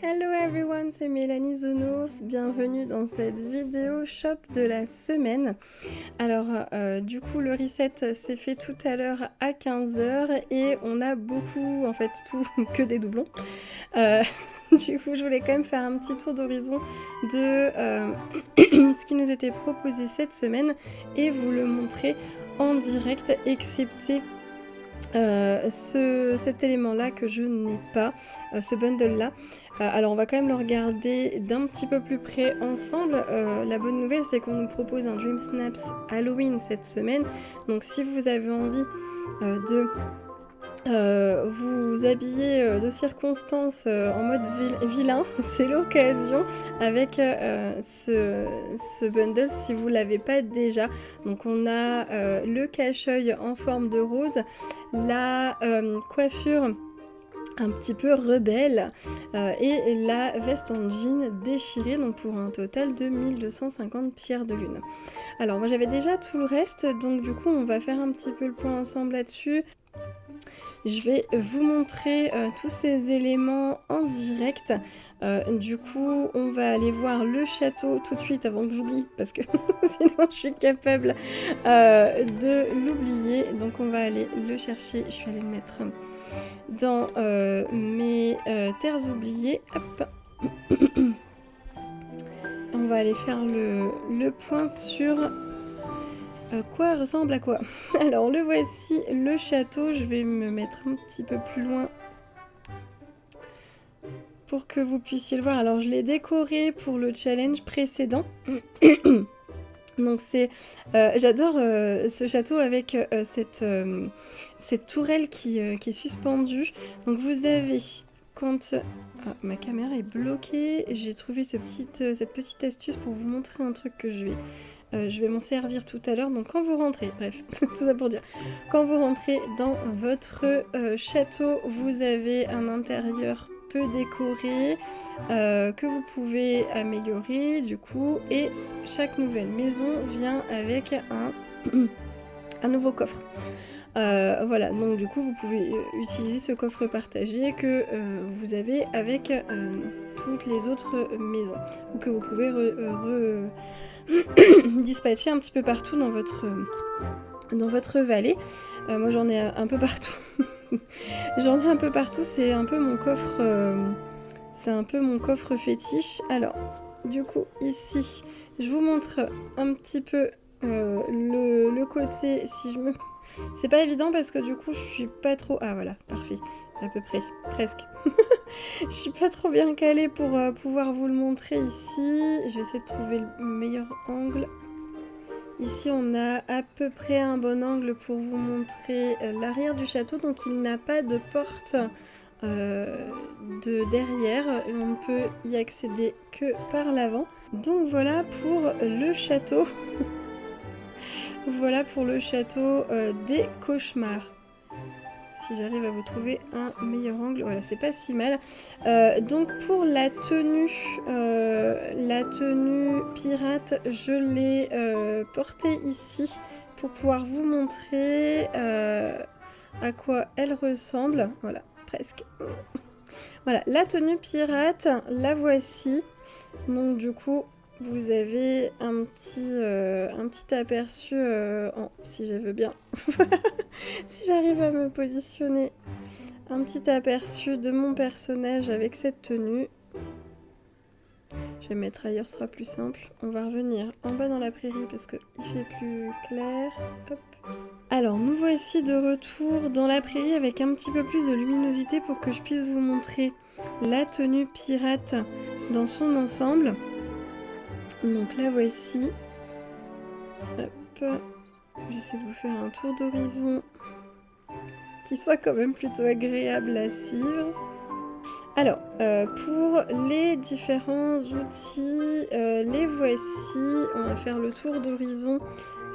Hello everyone, c'est Mélanie Zounours, bienvenue dans cette vidéo shop de la semaine. Alors du coup le reset s'est fait tout à l'heure à 15h et on a beaucoup, en fait tout que des doublons. Du coup je voulais quand même faire un petit tour d'horizon de ce qui nous était proposé cette semaine et vous le montrer en direct, excepté cet élément là que je n'ai pas, ce bundle là. Alors on va quand même le regarder d'un petit peu plus près ensemble. La bonne nouvelle c'est qu'on nous propose un Dream Snaps Halloween cette semaine, donc si vous avez envie de vous habiller de circonstances en mode vilain, c'est l'occasion avec ce bundle si vous l'avez pas déjà. Donc on a le cache-œil en forme de rose, la coiffure un petit peu rebelle et la veste en jean déchirée, donc pour un total de 1250 pierres de lune. Alors moi j'avais déjà tout le reste, donc du coup on va faire un petit peu le point ensemble là-dessus. Je vais vous montrer tous ces éléments en direct. Du coup, on va aller voir le château tout de suite avant que j'oublie, parce que sinon je suis capable de l'oublier. Donc on va aller le chercher. Je vais aller le mettre dans mes terres oubliées. Hop. On va aller faire le point sur quoi ressemble à quoi. Alors le voici, le château. Je vais me mettre un petit peu plus loin pour que vous puissiez le voir. Alors je l'ai décoré pour le challenge précédent. Donc c'est, j'adore ce château avec cette tourelle qui est suspendue. Donc vous avez, quand ma caméra est bloquée, j'ai trouvé cette petite astuce pour vous montrer un truc que je vais m'en servir tout à l'heure. Donc quand vous rentrez, bref, tout ça pour dire, quand vous rentrez dans votre château, vous avez un intérieur peu décoré que vous pouvez améliorer du coup, et chaque nouvelle maison vient avec un nouveau coffre. Voilà, donc du coup vous pouvez utiliser ce coffre partagé que vous avez avec toutes les autres maisons, ou que vous pouvez dispatcher un petit peu partout dans votre vallée. Moi j'en ai un peu partout. J'en ai un peu partout, c'est un peu mon coffre fétiche. Alors, du coup, ici, je vous montre un petit peu le côté, si je me... C'est pas évident parce que du coup, je suis pas trop... Ah voilà, parfait, à peu près, presque. Je suis pas trop bien calée pour pouvoir vous le montrer ici. Je vais essayer de trouver le meilleur angle. Ici, on a à peu près un bon angle pour vous montrer l'arrière du château. Donc, il n'a pas de porte de derrière. On ne peut y accéder que par l'avant. Donc, voilà pour le château. Voilà pour le château des cauchemars. Si j'arrive à vous trouver un meilleur angle, voilà, c'est pas si mal. Donc pour la tenue pirate, je l'ai portée ici pour pouvoir vous montrer à quoi elle ressemble. Voilà, presque. Voilà, la tenue pirate, la voici. Donc du coup, vous avez un petit aperçu, si je veux bien, si j'arrive à me positionner, un petit aperçu de mon personnage avec cette tenue. Je vais me mettre ailleurs, ce sera plus simple. On va revenir en bas dans la prairie parce qu'il fait plus clair. Hop. Alors, nous voici de retour dans la prairie avec un petit peu plus de luminosité pour que je puisse vous montrer la tenue pirate dans son ensemble. Donc la voici. Hop. J'essaie de vous faire un tour d'horizon qui soit quand même plutôt agréable à suivre. Alors, pour les différents outils, les voici. On va faire le tour d'horizon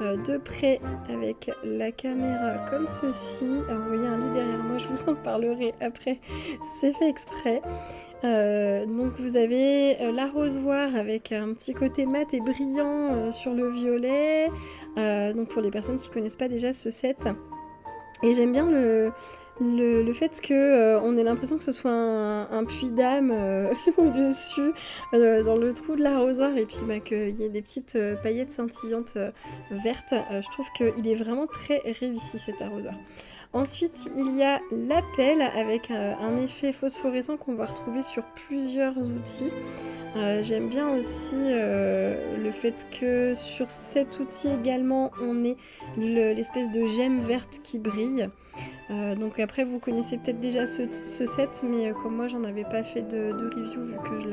de près avec la caméra comme ceci. Alors, vous voyez un lit derrière moi, je vous en parlerai après. C'est fait exprès. Donc vous avez l'arrosoir avec un petit côté mat et brillant sur le violet. Donc pour les personnes qui connaissent pas déjà ce set. Et j'aime bien le fait que on ait l'impression que ce soit un puits d'âme au-dessus, dans le trou de l'arrosoir, et puis bah, qu'il y ait des petites paillettes scintillantes vertes, je trouve qu'il est vraiment très réussi cet arrosoir. Ensuite, il y a la pelle avec un effet phosphorescent qu'on va retrouver sur plusieurs outils. J'aime bien aussi le fait que sur cet outil également, on ait l'espèce de gemme verte qui brille. Donc après, vous connaissez peut-être déjà ce set, mais comme moi, j'en avais pas fait de review vu que je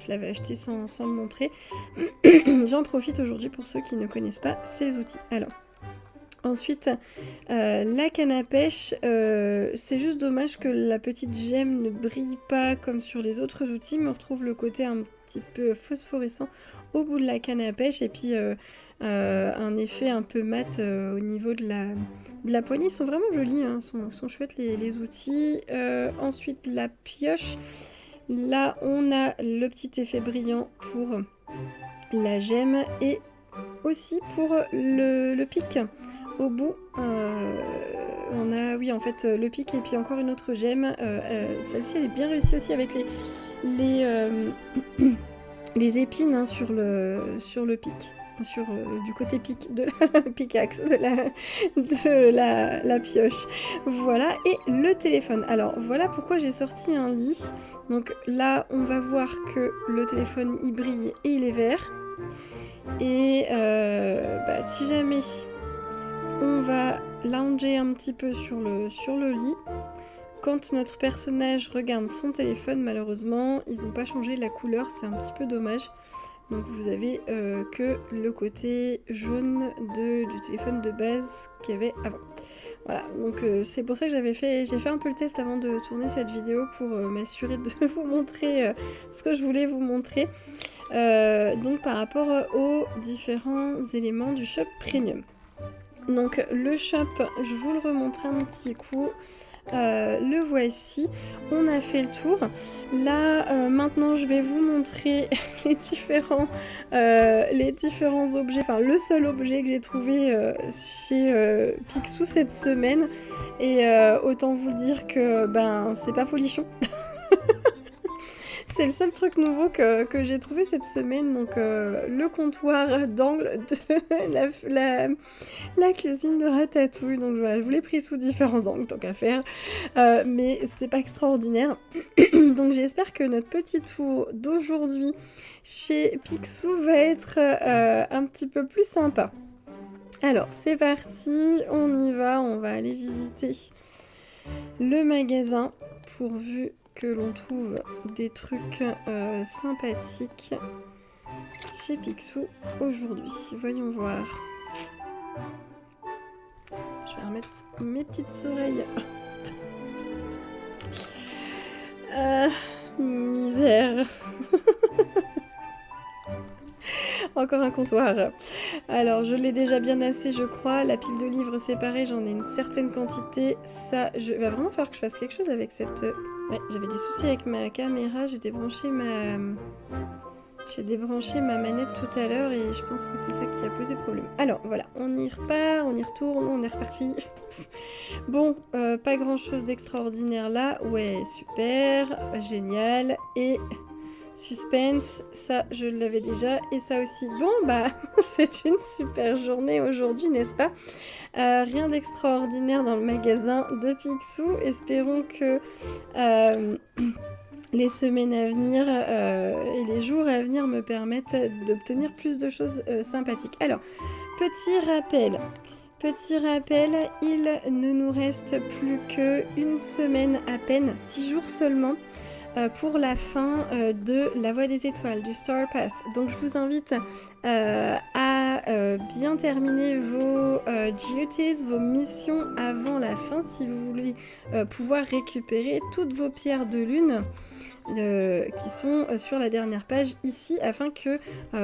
l'avais acheté sans le montrer. J'en profite aujourd'hui pour ceux qui ne connaissent pas ces outils. Alors, ensuite, la canne à pêche, c'est juste dommage que la petite gemme ne brille pas comme sur les autres outils, mais on retrouve le côté un petit peu phosphorescent au bout de la canne à pêche, et puis un effet un peu mat au niveau de la poignée. Ils sont vraiment jolis, hein, sont chouettes les outils. Ensuite, la pioche. Là, on a le petit effet brillant pour la gemme et aussi pour le pic. Au bout, on a, oui, en fait, le pic et puis encore une autre gemme. Celle-ci, elle est bien réussie aussi avec les épines, hein, sur le pic. Du côté pic de la pickaxe, de la pioche. Voilà, et le téléphone. Alors, voilà pourquoi j'ai sorti un lit. Donc là, on va voir que le téléphone, il brille et il est vert. Et bah, si jamais on va lounger un petit peu sur le lit, quand notre personnage regarde son téléphone, malheureusement, ils n'ont pas changé la couleur, c'est un petit peu dommage. Donc vous avez que le côté jaune du téléphone de base qu'il y avait avant. Voilà, donc c'est pour ça que j'ai fait un peu le test avant de tourner cette vidéo pour m'assurer de vous montrer ce que je voulais vous montrer. Donc par rapport aux différents éléments du shop premium. Donc le shop, je vous le remontre un petit coup. Le voici, on a fait le tour. Là, maintenant, je vais vous montrer les différents objets, enfin le seul objet que j'ai trouvé chez Picsou cette semaine. Et autant vous le dire que ben c'est pas folichon. C'est le seul truc nouveau que j'ai trouvé cette semaine, donc le comptoir d'angle de la cuisine de Ratatouille. Donc voilà, je vous l'ai pris sous différents angles, tant qu'à faire, mais c'est pas extraordinaire. Donc j'espère que notre petit tour d'aujourd'hui chez Picsou va être un petit peu plus sympa. Alors c'est parti, on y va, on va aller visiter le magasin pourvu que l'on trouve des trucs sympathiques chez Picsou aujourd'hui. Voyons voir. Je vais remettre mes petites oreilles. Misère. Encore un comptoir. Alors, je l'ai déjà bien assez, je crois. La pile de livres, c'est pareil, j'en ai une certaine quantité. Ça, il va vraiment falloir que je fasse quelque chose avec cette... Ouais, j'avais des soucis avec ma caméra, j'ai débranché ma manette tout à l'heure et je pense que c'est ça qui a posé problème. Alors, voilà, on y repart, on y retourne, on est reparti. Bon, pas grand-chose d'extraordinaire là. Ouais, super, génial. Et... suspense, ça je l'avais déjà, et ça aussi. Bon bah c'est une super journée aujourd'hui, n'est-ce pas? Rien d'extraordinaire dans le magasin de Picsou. Espérons que les semaines à venir et les jours à venir me permettent d'obtenir plus de choses sympathiques. Alors, petit rappel, il ne nous reste plus qu'une semaine à peine, 6 jours seulement, pour la fin de La Voie des Étoiles, du Star Path. Donc je vous invite à bien terminer vos duties, vos missions avant la fin, si vous voulez pouvoir récupérer toutes vos pierres de lune qui sont sur la dernière page ici, afin que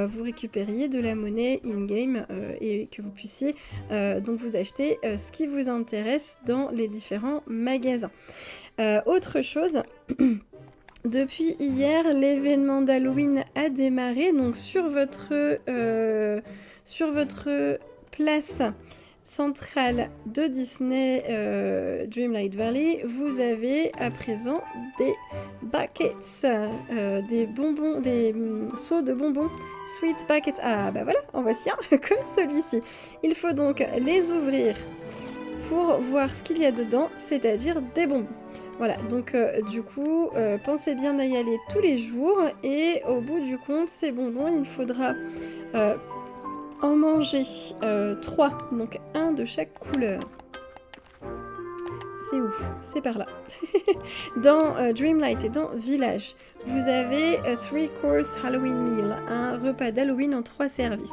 vous récupériez de la monnaie in-game et que vous puissiez donc vous acheter ce qui vous intéresse dans les différents magasins. Autre chose... Depuis hier, l'événement d'Halloween a démarré, donc sur votre place, centrale de Disney Dreamlight Valley, vous avez à présent des buckets, des bonbons, des seaux de bonbons, sweet buckets. Ah bah voilà, en voici un comme celui-ci. Il faut donc les ouvrir pour voir ce qu'il y a dedans, c'est-à-dire des bonbons. Voilà, donc du coup, pensez bien à y aller tous les jours et au bout du compte, ces bonbons, il faudra en manger 3, donc un de chaque couleur. C'est où? C'est par là. Dans Dreamlight et dans Village, vous avez 3-course Halloween Meal, un repas d'Halloween en 3 services.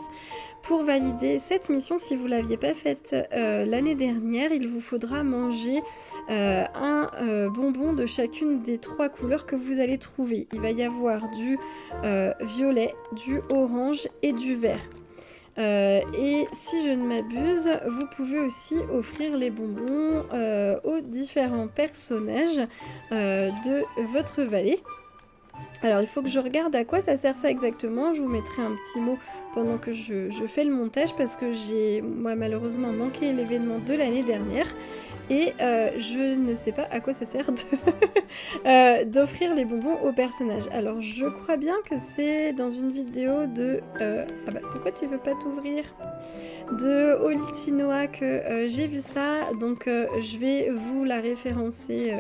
Pour valider cette mission, si vous ne l'aviez pas faite l'année dernière, il vous faudra manger un bonbon de chacune des 3 couleurs que vous allez trouver. Il va y avoir du violet, du orange et du vert. Et si je ne m'abuse, vous pouvez aussi offrir les bonbons aux différents personnages de votre vallée. Alors il faut que je regarde à quoi ça sert ça exactement, je vous mettrai un petit mot pendant que je fais le montage parce que j'ai moi malheureusement manqué l'événement de l'année dernière et je ne sais pas à quoi ça sert d'offrir les bonbons aux personnages. Alors je crois bien que c'est dans une vidéo de... ah bah pourquoi tu veux pas t'ouvrir? De Olitinoa que j'ai vu ça, donc je vais vous la référencer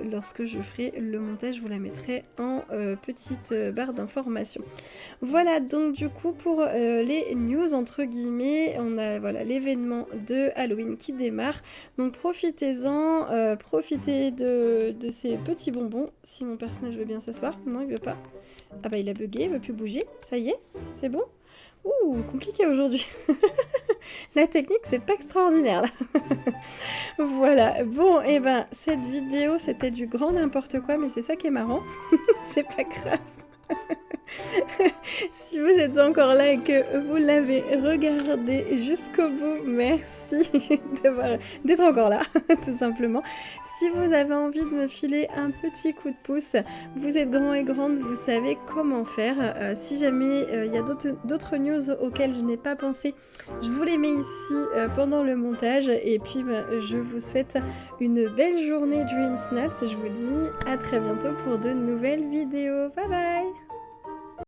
lorsque je ferai le montage, je vous la mettrai en petite barre d'information. Voilà, donc du coup pour les news entre guillemets, on a voilà l'événement de Halloween qui démarre, donc profitez-en, profitez de ces petits bonbons. Si mon personnage veut bien s'asseoir, non il veut pas. Ah bah il a bugué, il veut plus bouger, ça y est, c'est bon. Ouh, compliqué aujourd'hui. La technique, c'est pas extraordinaire là. Voilà, bon, et ben cette vidéo, c'était du grand n'importe quoi, mais c'est ça qui est marrant. C'est pas grave. Si vous êtes encore là et que vous l'avez regardé jusqu'au bout, merci d'être encore là, tout simplement. Si vous avez envie de me filer un petit coup de pouce, vous êtes grand et grande, vous savez comment faire. Si jamais il y a d'autres news auxquelles je n'ai pas pensé, je vous les mets ici pendant le montage. Et puis je vous souhaite une belle journée Dream Snaps et je vous dis à très bientôt pour de nouvelles vidéos. Bye bye!